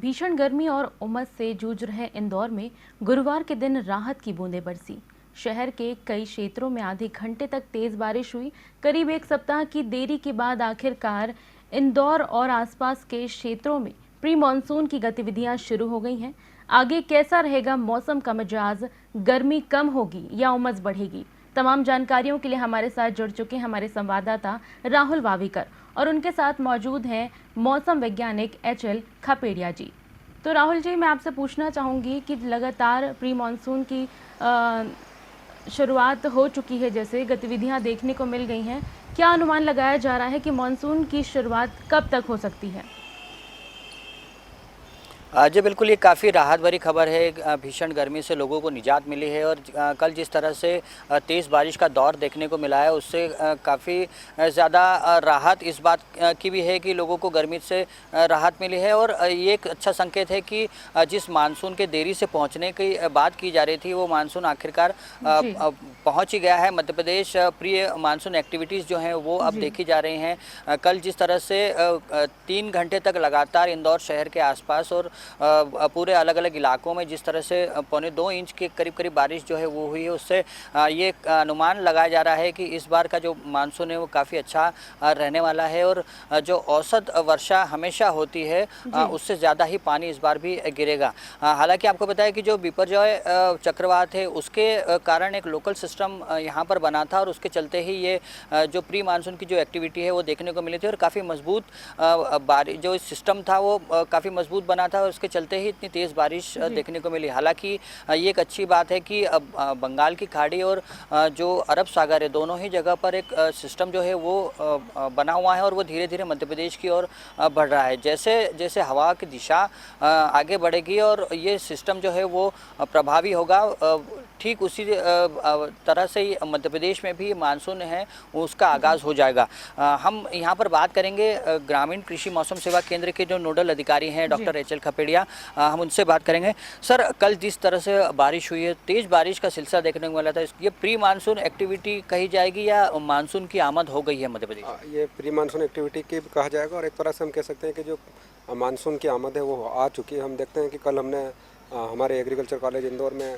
भीषण गर्मी और उमस से जूझ रहे इंदौर में गुरुवार के दिन राहत की बूंदें बरसी। शहर के कई क्षेत्रों में आधे घंटे तक तेज बारिश हुई। करीब एक सप्ताह की देरी के बाद आखिरकार इंदौर और आसपास के क्षेत्रों में प्री मानसून की गतिविधियां शुरू हो गई हैं। आगे कैसा रहेगा मौसम का मिजाज, गर्मी कम होगी या उमस बढ़ेगी? तमाम जानकारियों के लिए हमारे साथ जुड़ चुके हैं हमारे संवाददाता राहुल वावीकर और उनके साथ मौजूद हैं मौसम वैज्ञानिक HL खपेड़िया जी। तो राहुल जी, मैं आपसे पूछना चाहूँगी कि लगातार प्री मानसून की शुरुआत हो चुकी है, जैसे गतिविधियां देखने को मिल गई हैं, क्या अनुमान लगाया जा रहा है कि मानसून की शुरुआत कब तक हो सकती है? जी बिल्कुल, ये काफ़ी राहत भरी खबर है। भीषण गर्मी से लोगों को निजात मिली है और कल जिस तरह से तेज़ बारिश का दौर देखने को मिला है, उससे काफ़ी ज़्यादा राहत इस बात की भी है कि लोगों को गर्मी से राहत मिली है। और ये एक अच्छा संकेत है कि जिस मानसून के देरी से पहुंचने की बात की जा रही थी, वो मानसून आखिरकार पहुंच ही गया है। Madhya Pradesh pre monsoon activities जो हैं वो अब देखी जा रही हैं। कल जिस तरह से 3 घंटे तक लगातार इंदौर शहर के आसपास और पूरे अलग अलग इलाकों में जिस तरह से 1.25 इंच के करीब बारिश जो है वो हुई है, उससे ये अनुमान लगाया जा रहा है कि इस बार का जो मानसून है वो काफ़ी अच्छा रहने वाला है। और जो औसत वर्षा हमेशा होती है उससे ज़्यादा ही पानी इस बार भी गिरेगा। हालांकि आपको बताया कि जो बिपरजॉय चक्रवात है उसके कारण एक लोकल सिस्टम यहाँ पर बना था और उसके चलते ही ये जो प्री मानसून की जो एक्टिविटी है वो देखने को मिली थी। और काफ़ी मजबूत बारिश जो सिस्टम था वो काफ़ी मजबूत बना था और उसके चलते ही इतनी तेज़ बारिश देखने को मिली। हालांकि ये एक अच्छी बात है कि अब बंगाल की खाड़ी और जो अरब सागर है, दोनों ही जगह पर एक सिस्टम जो है वो बना हुआ है और वो धीरे धीरे मध्य प्रदेश की ओर बढ़ रहा है। जैसे जैसे हवा की दिशा आगे बढ़ेगी और ये सिस्टम जो है वो प्रभावी होगा, ठीक उसी तरह से ही मध्य प्रदेश में भी मानसून है उसका आगाज़ हो जाएगा। हम यहाँ पर बात करेंगे ग्रामीण कृषि मौसम सेवा केंद्र के जो नोडल अधिकारी हैं डॉक्टर HL खपेड़िया, हम उनसे बात करेंगे। सर, कल जिस तरह से बारिश हुई है, तेज़ बारिश का सिलसिला देखने को मिला था, ये प्री मानसून एक्टिविटी कही जाएगी या मानसून की आमद हो गई है मध्य प्रदेश? ये प्री मानसून एक्टिविटी की कहा जाएगा और एक तरह से हम कह सकते हैं कि जो मानसून की आमद है वो आ चुकी है। हम देखते हैं कि कल हमने हमारे एग्रीकल्चर कॉलेज इंदौर में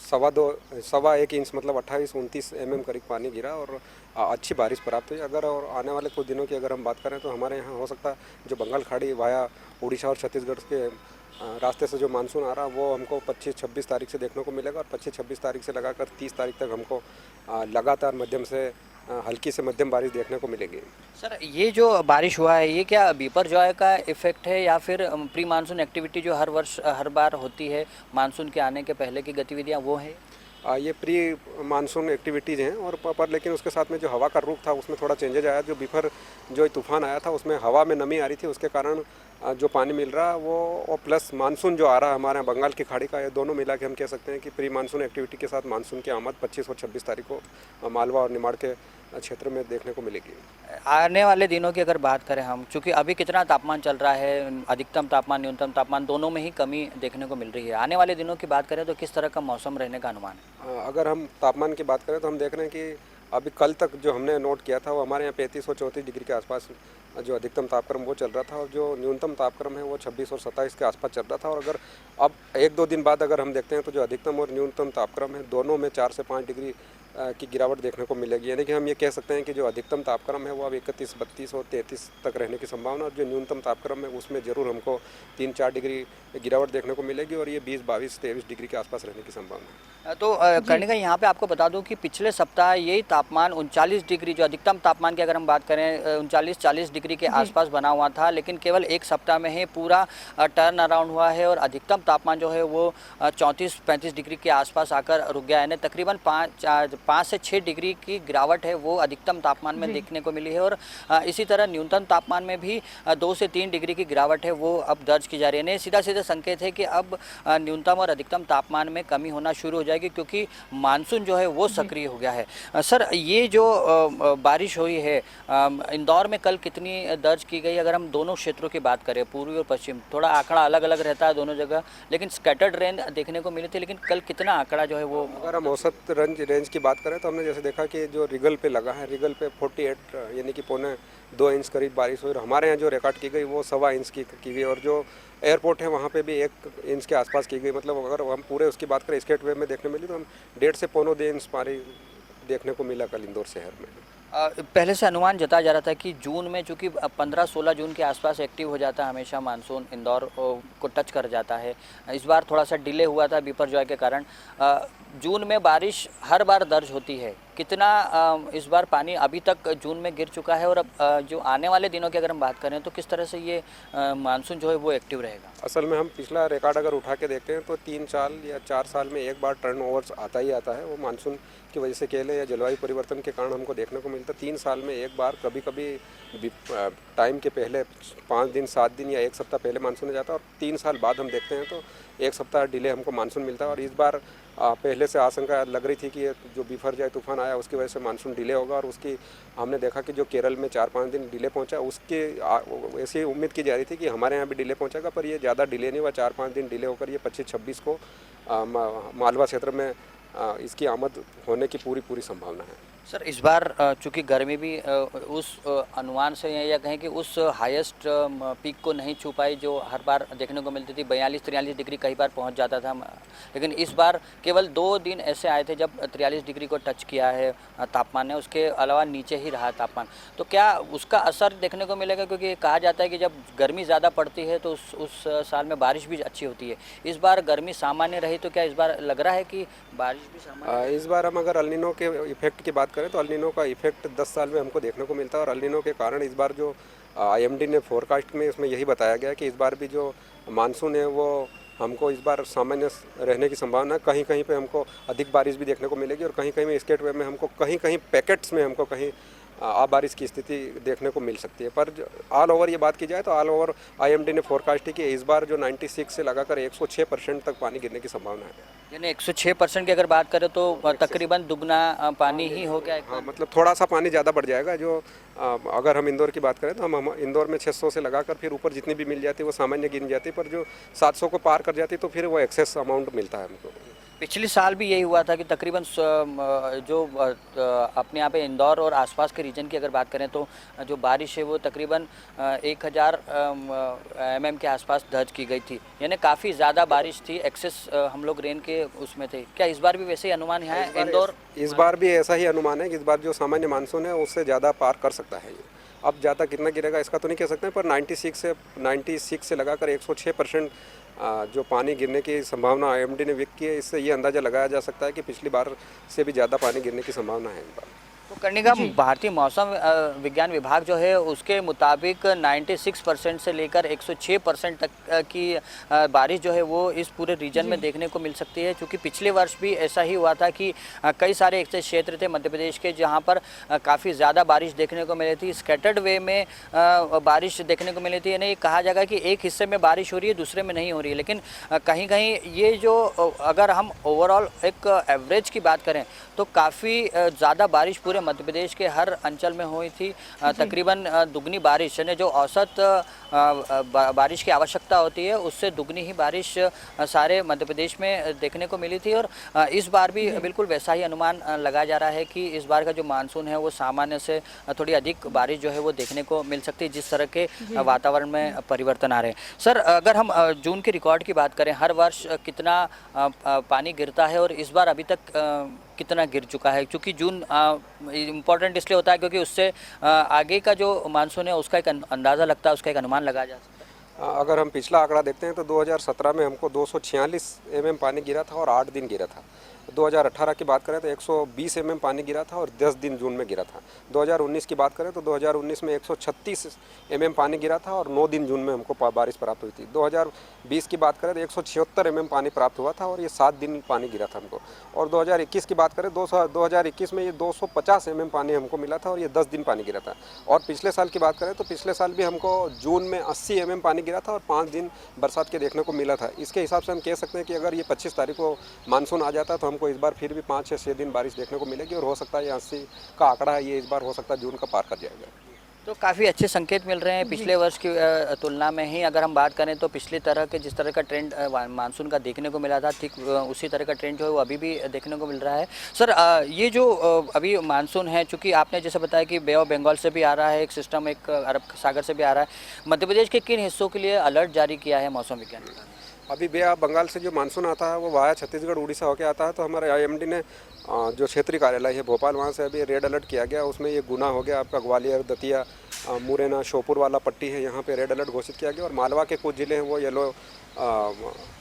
1.25 इंच मतलब 28-29 mm करीब पानी गिरा और अच्छी बारिश प्राप्त हुई। अगर और आने वाले कुछ दिनों की अगर हम बात करें तो हमारे यहाँ हो सकता है जो बंगाल खाड़ी वाया उड़ीसा और छत्तीसगढ़ के रास्ते से जो मानसून आ रहा है वो हमको 25-26 तारीख से देखने को मिलेगा और 25-26 तारीख से लगाकर 30 तारीख तक हमको लगातार मध्यम से हल्की से मध्यम बारिश देखने को मिलेगी। सर, ये जो बारिश हुआ है ये क्या बिपरजॉय का इफेक्ट है या फिर प्री मानसून एक्टिविटी जो हर वर्ष हर बार होती है मानसून के आने के पहले की गतिविधियां वो है? ये प्री मानसून एक्टिविटीज़ हैं और पर लेकिन उसके साथ में जो हवा का रुख था उसमें थोड़ा चेंजेज आया। जो तूफान आया था उसमें हवा में नमी आ रही थी, उसके कारण जो पानी मिल रहा वो और प्लस मानसून जो आ रहा है हमारे यहाँ बंगाल की खाड़ी का, ये दोनों मिला के हम कह सकते हैं कि प्री मानसून एक्टिविटी के साथ मानसून की आमद 25 और 26 तारीख को मालवा और निमाड़ के क्षेत्र में देखने को मिलेगी। आने वाले दिनों की अगर बात करें हम, चूँकि अभी कितना तापमान चल रहा है, अधिकतम तापमान न्यूनतम तापमान दोनों में ही कमी देखने को मिल रही है, आने वाले दिनों की बात करें तो किस तरह का मौसम रहने का अनुमान है? अगर हम तापमान की बात करें तो हम देख रहे हैं कि अभी कल तक जो हमने नोट किया था वो हमारे यहाँ 35 और 34 डिग्री के आसपास जो अधिकतम तापक्रम वो चल रहा था और जो न्यूनतम तापक्रम है वो 26 और 27 के आसपास चल रहा था। और अगर अब 1-2 दिन बाद अगर हम देखते हैं तो जो अधिकतम और न्यूनतम तापक्रम है दोनों में 4 से 5 डिग्री की गिरावट देखने को मिलेगी। यानी कि हम ये कह सकते हैं कि जो अधिकतम तापक्रम है वो अब 31, 32 और 33 तक रहने की संभावना और जो न्यूनतम तापक्रम है उसमें ज़रूर हमको 3-4 डिग्री गिरावट देखने को मिलेगी और ये 20, 22, 23 डिग्री के आसपास रहने की संभावना है। तो करने का यहाँ पे आपको बता दूं कि पिछले सप्ताह यही तापमान 39 डिग्री, जो अधिकतम तापमान की अगर हम बात करें 39-40 डिग्री के आसपास बना हुआ था, लेकिन केवल एक सप्ताह में ही पूरा टर्न अराउंड हुआ है और अधिकतम तापमान जो है वो 34-35 डिग्री के आसपास आकर रुक गया है। यानी तकरीबन 5 से 6 डिग्री की गिरावट है वो अधिकतम तापमान में देखने को मिली है और इसी तरह न्यूनतम तापमान में भी 2 से 3 डिग्री की गिरावट है वो अब दर्ज की जा रही है। सीधा सीधा संकेत है कि अब न्यूनतम और अधिकतम तापमान में कमी होना शुरू हो जाएगी क्योंकि मानसून जो है वो सक्रिय हो गया है। सर, ये जो बारिश हुई है इंदौर में कल कितनी दर्ज की गई? अगर हम दोनों क्षेत्रों की बात करें, पूर्वी और पश्चिम, थोड़ा आंकड़ा अलग अलग रहता है दोनों जगह, लेकिन स्कैटर्ड रेन देखने को मिली थी, लेकिन कल कितना आंकड़ा जो है वो? अगर हम औसत रेंज की बात करें तो हमने जैसे देखा कि जो रिगल पे लगा है, रिगल पे 48 यानी कि 1.25 इंच करीब बारिश हुई और हमारे यहाँ जो रिकॉर्ड की गई वो 1.25 इंच की गई और जो एयरपोर्ट है वहाँ पे भी 1 इंच के आसपास की गई। मतलब अगर हम पूरे उसकी बात करें स्टेट वे में देखने मिली तो हम 1.5 से पौने 2 इंच पानी देखने को मिला कल इंदौर शहर में। पहले से अनुमान जताया जा रहा था कि जून में चूँकि 15-16 जून के आसपास एक्टिव हो जाता है हमेशा मानसून, इंदौर को टच कर जाता है। इस बार थोड़ा सा डिले हुआ था बिपरजॉय के कारण। जून में बारिश हर बार दर्ज होती है, कितना इस बार पानी अभी तक जून में गिर चुका है और अब जो आने वाले दिनों की अगर हम बात करें तो किस तरह से ये मानसून जो है वो एक्टिव रहेगा? असल में हम पिछला रिकॉर्ड अगर उठा के देखते हैं तो 3 साल या 4 साल में एक बार टर्न ओवर आता ही आता है। वो मानसून की वजह से कह लें या जलवायु परिवर्तन के कारण हमको देखने को मिलता है। 3 साल में एक बार कभी कभी टाइम के पहले 5 दिन 7 दिन या 1 सप्ताह पहले मानसून आ जाता है और 3 साल बाद हम देखते हैं तो 1 सप्ताह डिले हमको मानसून मिलता है। और इस बार पहले से आशंका लग रही थी कि ये जो बिपरजॉय तूफान आया उसकी वजह से मानसून डिले होगा और उसकी हमने देखा कि जो केरल में 4-5 दिन डिले पहुंचा उसके ऐसी उम्मीद की जा रही थी कि हमारे यहाँ भी डिले पहुंचेगा, पर ये ज़्यादा डिले नहीं हुआ। 4-5 दिन डिले होकर ये 25-26 को मालवा क्षेत्र में इसकी आमद होने की पूरी संभावना है। सर इस बार चूँकि गर्मी भी उस अनुमान से या कहें कि उस हाईएस्ट पीक को नहीं छू पाई जो हर बार देखने को मिलती थी। 42-43 डिग्री कई बार पहुंच जाता था, लेकिन इस बार केवल 2 दिन ऐसे आए थे जब 43 डिग्री को टच किया है तापमान ने, उसके अलावा नीचे ही रहा तापमान। तो क्या उसका असर देखने को मिलेगा? क्योंकि कहा जाता है कि जब गर्मी ज़्यादा पड़ती है तो उस साल में बारिश भी अच्छी होती है। इस बार गर्मी सामान्य रही तो क्या इस बार लग रहा है कि बारिश भी सामान्य? इस बार हम अगर अल नीनो के इफेक्ट की बात करें तो अल नीनो का इफेक्ट 10 साल में हमको देखने को मिलता है और अल नीनो के कारण इस बार जो IMD ने फोरकास्ट में इसमें यही बताया गया है कि इस बार भी जो मानसून है वो हमको इस बार सामान्य रहने की संभावना है। कहीं कहीं पे हमको अधिक बारिश भी देखने को मिलेगी और कहीं कहीं में स्टेट वे में हमको कहीं कहीं पैकेट्स में हमको कहीं बारिश की स्थिति देखने को मिल सकती है। पर ऑल ओवर ये बात की जाए तो ऑल ओवर IMD ने फोरकास्ट की इस बार जो 96 से लगाकर 106% तक पानी गिरने की संभावना है। यानी 106% की अगर बात करें तो तकरीबन दुगना पानी ही हो गया। हाँ, मतलब थोड़ा सा पानी ज़्यादा बढ़ जाएगा। जो अगर हम इंदौर की बात करें तो हम इंदौर में 600 से लगाकर फिर ऊपर जितनी भी मिल जाती है वो सामान्य गिन जाती है, पर जो 700 को पार कर जाती है तो फिर वो एक्सेस अमाउंट मिलता है हमको। पिछले साल भी यही हुआ था कि तकरीबन जो अपने यहाँ पे इंदौर और आसपास के रीजन की अगर बात करें तो जो बारिश है वो तकरीबन 1000 mm के आसपास दर्ज की गई थी। यानी काफ़ी ज़्यादा बारिश थी, एक्सेस हम लोग रेन के उसमें थे। क्या इस बार भी वैसे ही अनुमान है इंदौर? इस बार भी ऐसा ही अनुमान है कि इस बार जो सामान्य मानसून है उससे ज़्यादा पार कर सकता है ये। अब ज़्यादा कितना गिरेगा इसका तो नहीं कह सकते, पर 96 से लगाकर 106% जो पानी गिरने की संभावना IMD ने व्यक्त की है, इससे ये अंदाज़ा लगाया जा सकता है कि पिछली बार से भी ज़्यादा पानी गिरने की संभावना है इस बार। तो कर्णिका, भारतीय मौसम विज्ञान विभाग जो है उसके मुताबिक 96% से लेकर 106% तक की बारिश जो है वो इस पूरे रीजन में देखने को मिल सकती है। क्योंकि पिछले वर्ष भी ऐसा ही हुआ था कि कई सारे ऐसे क्षेत्र थे मध्य प्रदेश के जहां पर काफ़ी ज़्यादा बारिश देखने को मिली थी। स्कैटर्ड वे में बारिश देखने को मिली थी। यानी कहा जाएगा कि एक हिस्से में बारिश हो रही है, दूसरे में नहीं हो रही है। लेकिन कहीं कहीं ये जो अगर हम ओवरऑल एक एवरेज की बात करें तो काफ़ी ज़्यादा बारिश पूरे मध्य प्रदेश के हर अंचल में हुई थी। तकरीबन दुगनी बारिश, यानी जो औसत बारिश की आवश्यकता होती है उससे दुगनी ही बारिश सारे मध्य प्रदेश में देखने को मिली थी। और इस बार भी बिल्कुल वैसा ही अनुमान लगाया जा रहा है कि इस बार का जो मानसून है वो सामान्य से थोड़ी अधिक बारिश जो है वो देखने को मिल सकती है, जिस तरह के वातावरण में परिवर्तन आ रहे हैं। सर अगर हम जून के रिकॉर्ड की बात करें, हर वर्ष कितना पानी गिरता है और इस बार अभी तक कितना गिर चुका है? क्योंकि जून इम्पॉर्टेंट इसलिए होता है क्योंकि उससे आगे का जो मानसून है उसका एक अंदाज़ा लगता है, उसका एक अनुमान लगाया जा सकता है। अगर हम पिछला आंकड़ा देखते हैं तो 2017 में हमको 246 mm पानी गिरा था और 8 दिन गिरा था। 2018 की बात करें तो 120 mm पानी गिरा था और 10 दिन जून में गिरा था। 2019 की बात करें तो 2019 में 136 mm पानी गिरा था और 9 दिन जून में हमको बारिश प्राप्त हुई थी। 2020 की बात करें तो 176 mm पानी प्राप्त हुआ था और ये 7 दिन पानी गिरा था हमको। और 2021 की बात करें 2021 में ये 250 mm पानी हमको मिला था और ये 10 दिन पानी गिरा था। और पिछले साल की बात करें तो पिछले साल भी हमको जून में 80 mm पानी गिरा था और 5 दिन बरसात के देखने को मिला था। इसके हिसाब से हम कह सकते हैं कि अगर ये 25 तारीख को मानसून आ जाता है तो हमको इस बार फिर भी 5 या 6 दिन बारिश देखने को मिलेगी और हो सकता है ये 80 का आंकड़ा है, ये इस बार हो सकता है जून का पार कर जाएगा। तो काफ़ी अच्छे संकेत मिल रहे हैं पिछले वर्ष की तुलना में ही। अगर हम बात करें तो पिछले तरह के जिस तरह का ट्रेंड मानसून का देखने को मिला था, ठीक उसी तरह का ट्रेंड जो है वो अभी भी देखने को मिल रहा है। सर, ये जो अभी मानसून है, चूँकि आपने जैसे बताया कि बे ऑफ बंगाल से भी आ रहा है एक सिस्टम, एक अरब सागर से भी आ रहा है, मध्य प्रदेश के किन हिस्सों के लिए अलर्ट जारी किया है मौसम विज्ञान विभाग ने? अभी बे ऑफ बंगाल से जो मानसून आता है वो वाया छत्तीसगढ़ उड़ीसा होकर आता है, तो हमारे आईएमडी ने जो क्षेत्रीय कार्यालय है भोपाल, वहाँ से अभी रेड अलर्ट किया गया। उसमें ये गुना हो गया, आपका ग्वालियर, दतिया, मुरैना, श्योपुर वाला पट्टी है, यहाँ पे रेड अलर्ट घोषित किया गया। और मालवा के कुछ ज़िले हैं वो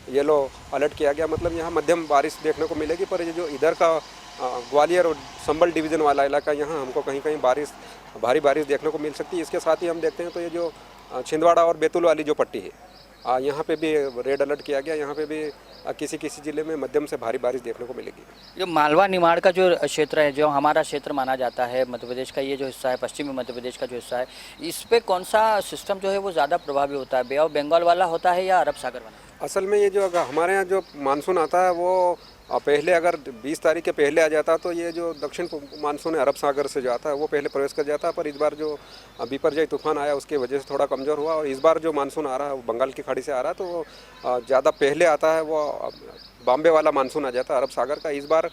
येलो अलर्ट किया गया। मतलब यहाँ मध्यम बारिश देखने को मिलेगी, पर ये जो इधर का ग्वालियर और संबल डिवीज़न वाला इलाका, यहाँ हमको कहीं कहीं भारी बारिश देखने को मिल सकती है। इसके साथ ही हम देखते हैं तो ये जो छिंदवाड़ा और बैतूल वाली जो पट्टी है, यहाँ पे भी रेड अलर्ट किया गया। यहाँ पे भी किसी किसी ज़िले में मध्यम से भारी बारिश देखने को मिलेगी। जो मालवा निमाड़ का जो क्षेत्र है, जो हमारा क्षेत्र माना जाता है मध्य प्रदेश का, ये जो हिस्सा है, पश्चिमी मध्य प्रदेश का जो हिस्सा है, इस पे कौन सा सिस्टम जो है वो ज़्यादा प्रभावी होता है? बे ऑफ बंगाल वाला होता है या अरब सागर वाला? असल में ये जो अगर हमारे यहाँ जो मानसून आता है वो पहले अगर 20 तारीख के पहले आ जाता तो ये जो दक्षिण मानसून है अरब सागर से जो आता है वो पहले प्रवेश कर जाता है। पर इस बार जो बिपरजॉय तूफान आया उसकी वजह से थोड़ा कमज़ोर हुआ, और इस बार जो मानसून आ रहा है वो बंगाल की खाड़ी से आ रहा है, तो वो ज़्यादा पहले आता है। वो बॉम्बे वाला मानसून आ जाता है अरब सागर का। इस बार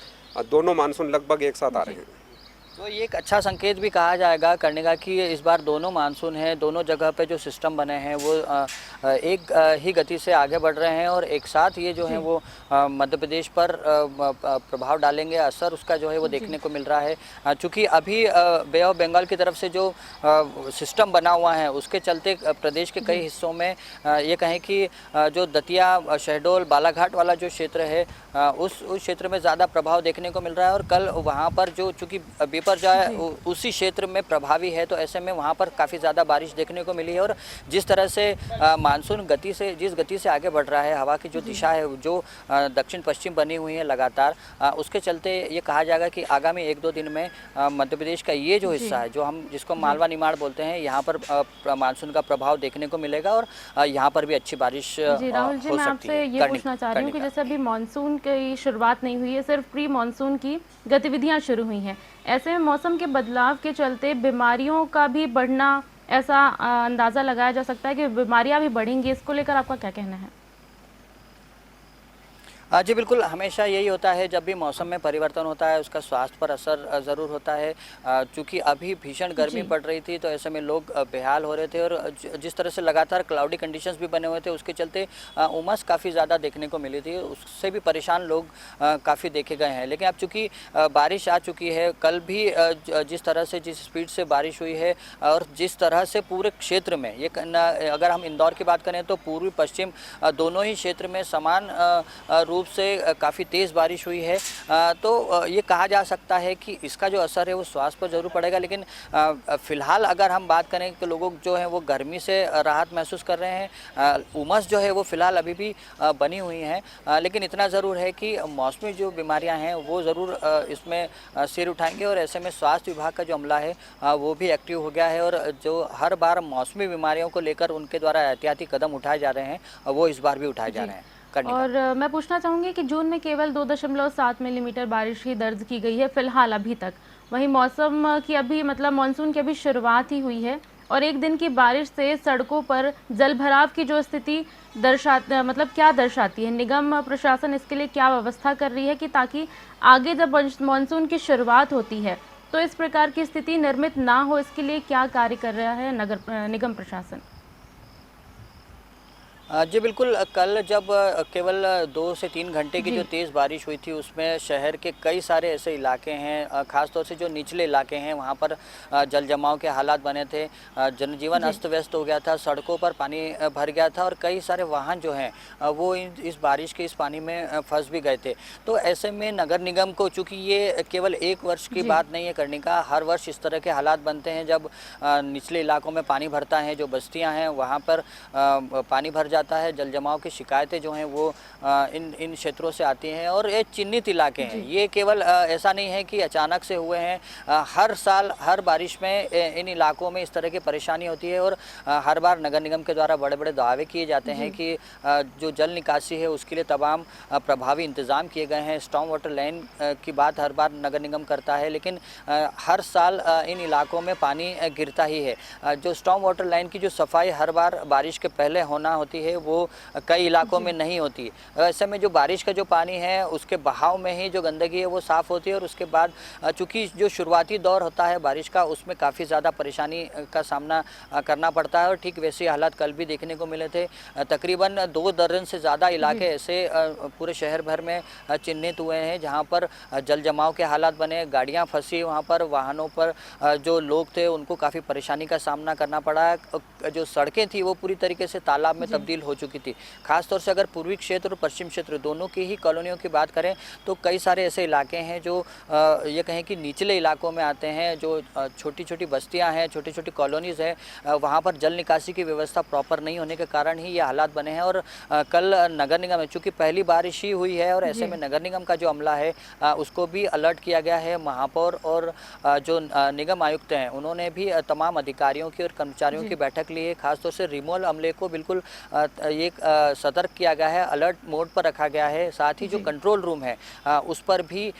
दोनों मानसून लगभग एक साथ आ रहे हैं। तो ये एक अच्छा संकेत भी कहा जाएगा करने का कि इस बार दोनों मानसून हैं, दोनों जगह पे जो सिस्टम बने हैं वो एक ही गति से आगे बढ़ रहे हैं, और एक साथ ये जो है वो मध्य प्रदेश पर प्रभाव डालेंगे। असर उसका जो है वो देखने को मिल रहा है। चूँकि अभी बे ऑफ बंगाल की तरफ से जो सिस्टम बना हुआ है उसके चलते प्रदेश के कई हिस्सों में ये कहें कि जो दतिया, शहडोल, बालाघाट वाला जो क्षेत्र है उस क्षेत्र में ज़्यादा प्रभाव देखने को मिल रहा है। और कल वहाँ पर जो चूँकि पर जाए उसी क्षेत्र में प्रभावी है, तो ऐसे में वहाँ पर काफ़ी ज़्यादा बारिश देखने को मिली है। और जिस तरह से मानसून जिस गति से आगे बढ़ रहा है, हवा की जो दिशा है जो दक्षिण पश्चिम बनी हुई है लगातार, उसके चलते ये कहा जाएगा कि आगामी 1-2 दिन में मध्य प्रदेश का ये जो हिस्सा है, जो हम जिसको मालवा निमाड़ बोलते हैं, यहाँ पर मानसून का प्रभाव देखने को मिलेगा और यहाँ पर भी अच्छी बारिश जी राहुल जी, मैं आपसे ये पूछना चाह रही हूँ कि जैसे अभी मानसून की शुरुआत नहीं हुई है, सिर्फ प्री मानसून की गतिविधियाँ शुरू हुई हैं, ऐसे में मौसम के बदलाव के चलते बीमारियों का भी बढ़ना, ऐसा अंदाज़ा लगाया जा सकता है कि बीमारियां भी बढ़ेंगी। इसको लेकर आपका क्या कहना है? जी बिल्कुल, हमेशा यही होता है जब भी मौसम में परिवर्तन होता है उसका स्वास्थ्य पर असर ज़रूर होता है। चूँकि अभी भीषण गर्मी पड़ रही थी तो ऐसे में लोग बेहाल हो रहे थे, और जिस तरह से लगातार क्लाउडी कंडीशंस भी बने हुए थे उसके चलते उमस काफ़ी ज़्यादा देखने को मिली थी, उससे भी परेशान लोग काफ़ी देखे गए हैं। लेकिन अब चूँकि बारिश आ चुकी है, कल भी जिस तरह से जिस स्पीड से बारिश हुई है और जिस तरह से पूरे क्षेत्र में ये अगर हम इंदौर की बात करें तो पूर्वी पश्चिम दोनों ही क्षेत्र में समान रूप से काफ़ी तेज़ बारिश हुई है, तो ये कहा जा सकता है कि इसका जो असर है वो स्वास्थ्य पर ज़रूर पड़ेगा। लेकिन फ़िलहाल अगर हम बात करें तो लोगों जो हैं वो गर्मी से राहत महसूस कर रहे हैं, उमस जो है वो फ़िलहाल अभी भी बनी हुई है। लेकिन इतना ज़रूर है कि मौसमी जो बीमारियां हैं वो ज़रूर इसमें सिर उठाएंगे, और ऐसे में स्वास्थ्य विभाग का जो अमला है वो भी एक्टिव हो गया है, और जो हर बार मौसमी बीमारियों को लेकर उनके द्वारा एहतियाती कदम उठाए जा रहे हैं वो इस बार भी उठाए जा रहे हैं। और मैं पूछना चाहूँगी कि जून में केवल 2.7 मिलीमीटर बारिश ही दर्ज की गई है फिलहाल अभी तक। वहीं मौसम की अभी मतलब मानसून की अभी शुरुआत ही हुई है, और एक दिन की बारिश से सड़कों पर जलभराव की जो स्थिति क्या दर्शाती है? निगम प्रशासन इसके लिए क्या व्यवस्था कर रही है कि ताकि आगे जब मानसून की शुरुआत होती है तो इस प्रकार की स्थिति निर्मित ना हो, इसके लिए क्या कार्य कर रहा है निगम प्रशासन? जी बिल्कुल, कल जब केवल 2 से 3 घंटे की जो तेज़ बारिश हुई थी उसमें शहर के कई सारे ऐसे इलाके हैं, ख़ास तौर से जो निचले इलाके हैं वहाँ पर जल जमाव के हालात बने थे, जनजीवन अस्त व्यस्त हो गया था, सड़कों पर पानी भर गया था, और कई सारे वाहन जो हैं वो इस बारिश के इस पानी में फंस भी गए थे। तो ऐसे में नगर निगम को, चूँकि ये केवल एक वर्ष की बात नहीं है करने का, हर वर्ष इस तरह के हालात बनते हैं जब निचले इलाकों में पानी भरता है, जो बस्तियाँ हैं वहाँ पर पानी भर जाता है, जल जमाव की शिकायतें जो हैं वो इन क्षेत्रों से आती हैं और ये चिन्हित इलाके हैं। ये केवल ऐसा नहीं है कि अचानक से हुए हैं, हर साल हर बारिश में इन इलाकों में इस तरह की परेशानी होती है और हर बार नगर निगम के द्वारा बड़े बड़े दावे किए जाते हैं कि जो जल निकासी है उसके लिए तमाम प्रभावी इंतज़ाम किए गए हैं। स्टॉर्म वाटर लाइन की बात हर बार नगर निगम करता है, लेकिन हर साल इन इलाकों में पानी गिरता ही है। जो स्टॉर्म वाटर लाइन की जो सफाई हर बार बारिश के पहले होना होती है वो कई इलाकों में नहीं होती। ऐसे में जो बारिश का जो पानी है उसके बहाव में ही जो गंदगी है वो साफ़ होती है और उसके बाद चूँकि जो शुरुआती दौर होता है बारिश का उसमें काफ़ी ज़्यादा परेशानी का सामना करना पड़ता है और ठीक वैसे हालात कल भी देखने को मिले थे। तकरीबन 2 दर्जन से ज़्यादा इलाके ऐसे पूरे शहर भर में चिन्हित हुए हैं जहाँ पर जल जमाव के हालात बने, गाड़ियाँ फंसी, वहाँ पर वाहनों पर जो लोग थे उनको काफ़ी परेशानी का सामना करना पड़ा। जो सड़कें थी वो पूरी तरीके से तालाब में तब्दील हो चुकी थी। खासतौर से अगर पूर्वी क्षेत्र और पश्चिम क्षेत्र दोनों की ही कॉलोनियों की बात करें तो कई सारे ऐसे इलाके हैं जो ये कहें कि निचले इलाकों में आते हैं, जो छोटी छोटी बस्तियां हैं, छोटी छोटी कॉलोनीज़ हैं, वहाँ पर जल निकासी की व्यवस्था प्रॉपर नहीं होने के कारण ही ये हालात बने हैं। और कल नगर निगम है, चूँकि पहली बारिश ही हुई है और ऐसे में नगर निगम का जो अमला है उसको भी अलर्ट किया गया है। महापौर और जो निगम आयुक्त हैं उन्होंने भी तमाम अधिकारियों की और कर्मचारियों की बैठक ली है। खासतौर से रिमोल अमले को बिल्कुल ये सतर्क किया गया है, अलर्ट मोड पर रखा गया है। साथ ही जो कंट्रोल रूम है उस पर भी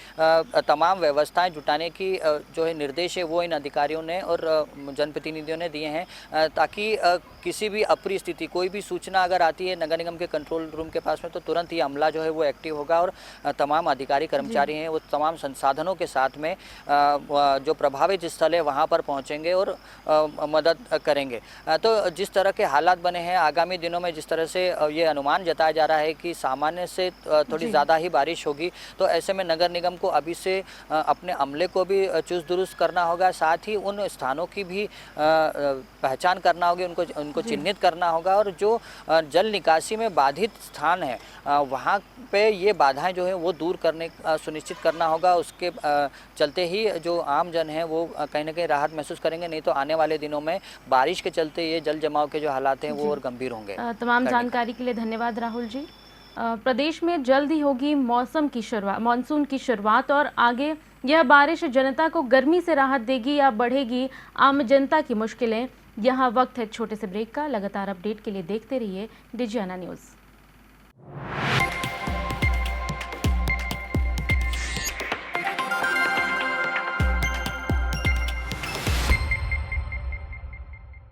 तमाम व्यवस्थाएं जुटाने की जो है निर्देश है वो इन अधिकारियों ने और जनप्रतिनिधियों ने दिए हैं ताकि किसी भी अप्रिय स्थिति, कोई भी सूचना अगर आती है नगर निगम के कंट्रोल रूम के पास में तो तुरंत ही अमला जो है वो एक्टिव होगा और तमाम अधिकारी कर्मचारी हैं वो तमाम संसाधनों के साथ में जो प्रभावित स्थल है वहाँ पर पहुँचेंगे और मदद करेंगे। तो जिस तरह के हालात बने हैं आगामी दिनों में, जिस तरह से ये अनुमान जताया जा रहा है कि सामान्य से थोड़ी ज़्यादा ही बारिश होगी, तो ऐसे में नगर निगम को अभी से अपने अमले को भी चुस्त दुरुस्त करना होगा। साथ ही उन स्थानों की भी पहचान करना होगी, उनको चिन्हित करना होगा और जो जल निकासी में बाधित स्थान है वहाँ पे ये बाधाएं जो है वो दूर करने सुनिश्चित करना होगा। उसके चलते ही जो आम जन है वो कहीं ना कहीं राहत महसूस करेंगे, नहीं तो आने वाले दिनों में बारिश के चलते ये जल जमाव के जो हालात हैं वो और गंभीर होंगे। तमाम जानकारी के लिए धन्यवाद राहुल जी। प्रदेश में जल्द ही होगी मानसून की शुरुआत और आगे यह बारिश जनता को गर्मी से राहत देगी या बढ़ेगी आम जनता की मुश्किलें। यहाँ वक्त है छोटे से ब्रेक का। लगातार अपडेट के लिए देखते रहिए डिजियाना न्यूज़।